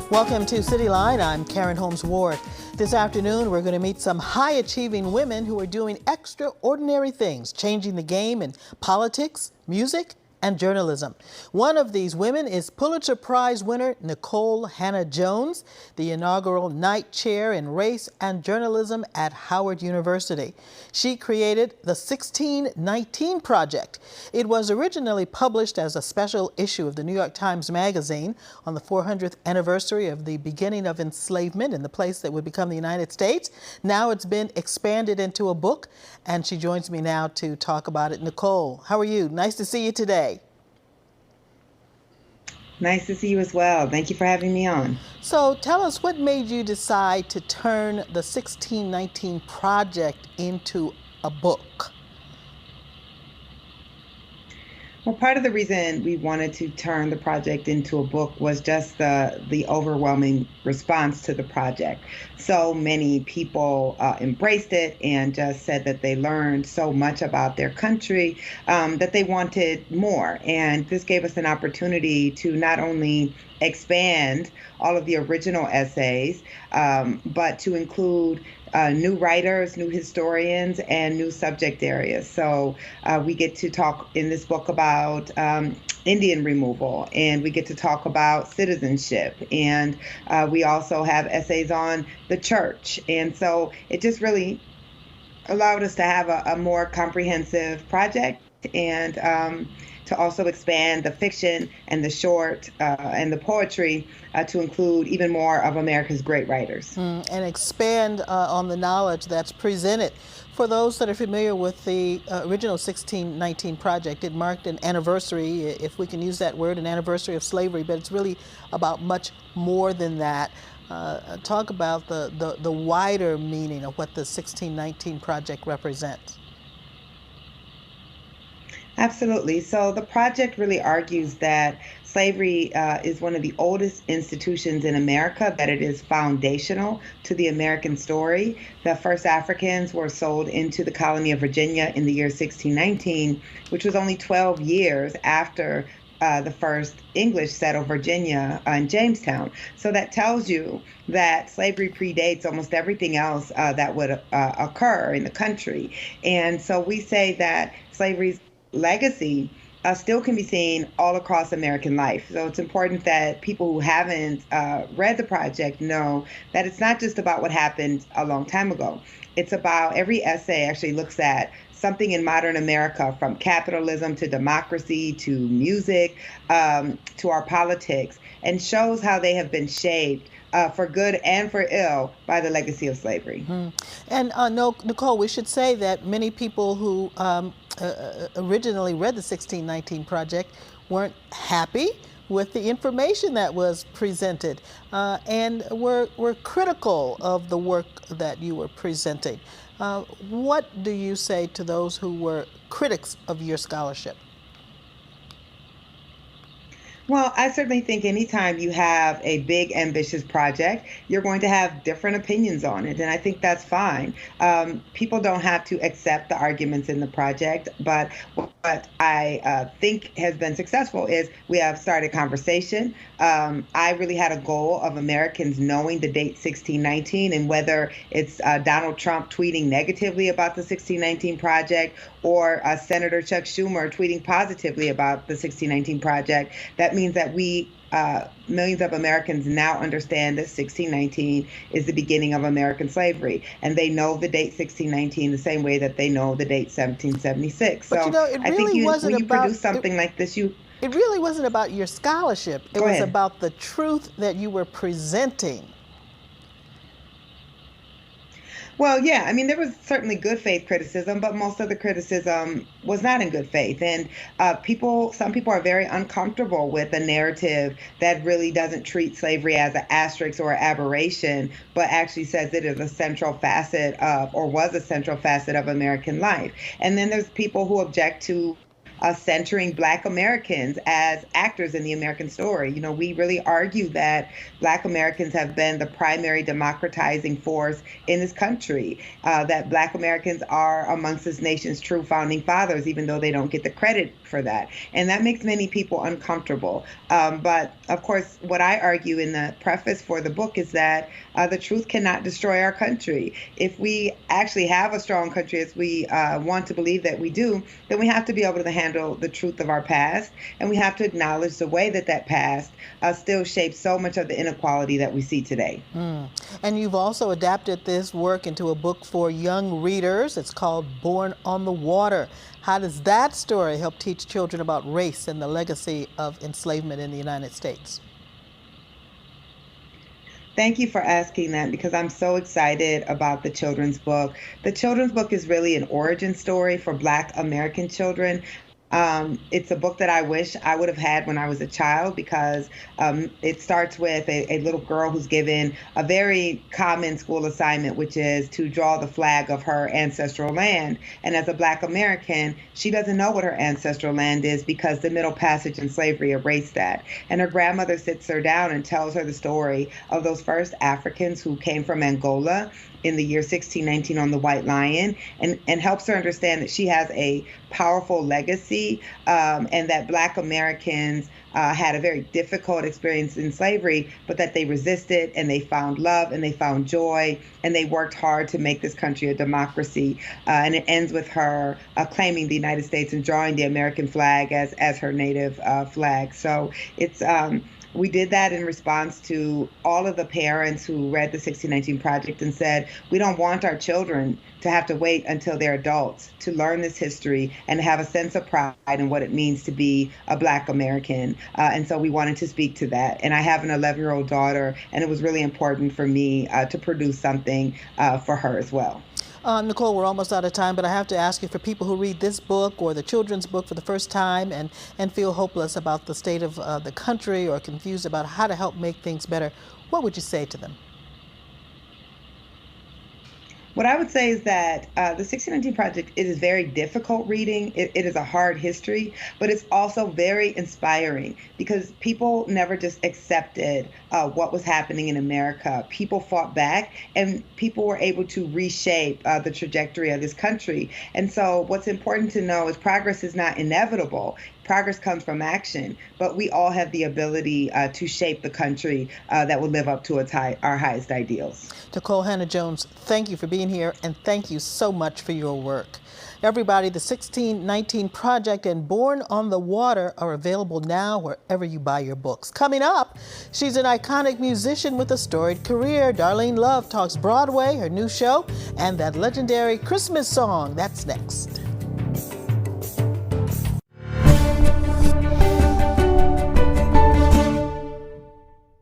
Welcome to City Line. I'm Karen Holmes Ward. This afternoon, we're going to meet some high-achieving women who are doing extraordinary things, changing the game in politics, music, and journalism. One of these women is Pulitzer Prize winner Nikole Hannah-Jones, the inaugural Knight Chair in Race and Journalism at Howard University. She created the 1619 Project. It was originally published as a special issue of the New York Times Magazine on the 400th anniversary of the beginning of enslavement in the place that would become the United States. Now it's been expanded into a book, and she joins me now to talk about it. Nikole, how are you? Nice to see you today. Nice to see you as well. Thank you for having me on. So tell us, what made you decide to turn the 1619 Project into a book? Well, part of the reason we wanted to turn the project into a book was just the overwhelming response to the project. So many people embraced it and just said that they learned so much about their country that they wanted more. And this gave us an opportunity to not only expand all of the original essays, but to include new writers, new historians, and new subject areas. So we get to talk in this book about Indian removal, and we get to talk about citizenship, and we also have essays on the church. And so it just really allowed us to have a more comprehensive project, and to also expand the fiction and the short and the poetry to include even more of America's great writers. And expand on the knowledge that's presented. For those that are familiar with the original 1619 Project, it marked an anniversary, if we can use that word, an anniversary of slavery, but it's really about much more than that. Talk about the wider meaning of what the 1619 Project represents. Absolutely. So the project really argues that slavery is one of the oldest institutions in America, that it is foundational to the American story. The first Africans were sold into the colony of Virginia in the year 1619, which was only 12 years after the first English settled Virginia in Jamestown. So that tells you that slavery predates almost everything else that would occur in the country. And so we say that slavery's legacy still can be seen all across American life. So it's important that people who haven't read the project know that it's not just about what happened a long time ago. It's about, every essay actually looks at something in modern America, from capitalism to democracy to music to our politics, and shows how they have been shaped for good and for ill by the legacy of slavery. And Nikole, we should say that many people who originally read the 1619 Project weren't happy with the information that was presented and were critical of the work that you were presenting. What do you say to those who were critics of your scholarship? Well, I certainly think anytime you have a big, ambitious project, you're going to have different opinions on it. And I think that's fine. People don't have to accept the arguments in the project. But what I think has been successful is we have started conversation. I really had a goal of Americans knowing the date 1619, and whether it's Donald Trump tweeting negatively about the 1619 Project or Senator Chuck Schumer tweeting positively about the 1619 Project, that means that we, millions of Americans, now understand that 1619 is the beginning of American slavery. And they know the date 1619 the same way that they know the date 1776. But so it I really think wasn't when you about, produce something like this, it really wasn't about your scholarship. It was about the truth that you were presenting. Well, yeah, I mean, there was certainly good faith criticism, but most of the criticism was not in good faith. And some people are very uncomfortable with a narrative that really doesn't treat slavery as an asterisk or an aberration, but actually says it is a central facet of, or was a central facet of, American life. And then there's people who object to centering Black Americans as actors in the American story. You know, we really argue that Black Americans have been the primary democratizing force in this country, that Black Americans are amongst this nation's true founding fathers, even though they don't get the credit for that. And that makes many people uncomfortable. But of course, what I argue in the preface for the book is that the truth cannot destroy our country. If we actually have a strong country, as we want to believe that we do, then we have to be able to handle the truth of our past, and we have to acknowledge the way that that past still shapes so much of the inequality that we see today. And you've also adapted this work into a book for young readers. It's called Born on the Water. How does that story help teach children about race and the legacy of enslavement in the United States? Thank you for asking that, because I'm so excited about the children's book. The children's book is really an origin story for Black American children. It's a book that I wish I would have had when I was a child, because it starts with a little girl who's given a very common school assignment, which is to draw the flag of her ancestral land. And as a Black American, she doesn't know what her ancestral land is because the Middle Passage and slavery erased that. And her grandmother sits her down and tells her the story of those first Africans who came from Angola in the year 1619 on the White Lion, and helps her understand that she has a powerful legacy, and that Black Americans had a very difficult experience in slavery, but that they resisted and they found love and they found joy and they worked hard to make this country a democracy. And it ends with her claiming the United States and drawing the American flag as her native flag. So it's we did that in response to all of the parents who read the 1619 Project and said, we don't want our children to have to wait until they're adults to learn this history and have a sense of pride in what it means to be a Black American. And so we wanted to speak to that. And I have an 11-year-old daughter, and it was really important for me to produce something for her as well. Nicole, we're almost out of time, but I have to ask you, for people who read this book or the children's book for the first time and feel hopeless about the state of the country or confused about how to help make things better, what would you say to them? What I would say is that the 1619 Project, it is very difficult reading. It is a hard history, but it's also very inspiring, because people never just accepted what was happening in America. People fought back, and people were able to reshape the trajectory of this country. And so what's important to know is progress is not inevitable. Progress comes from action, but we all have the ability to shape the country that will live up to our highest ideals. Nikole Hannah-Jones, thank you for being here, and thank you so much for your work. Everybody, the 1619 Project and Born on the Water are available now wherever you buy your books. Coming up, she's an iconic musician with a storied career. Darlene Love talks Broadway, her new show, and that legendary Christmas song. That's next.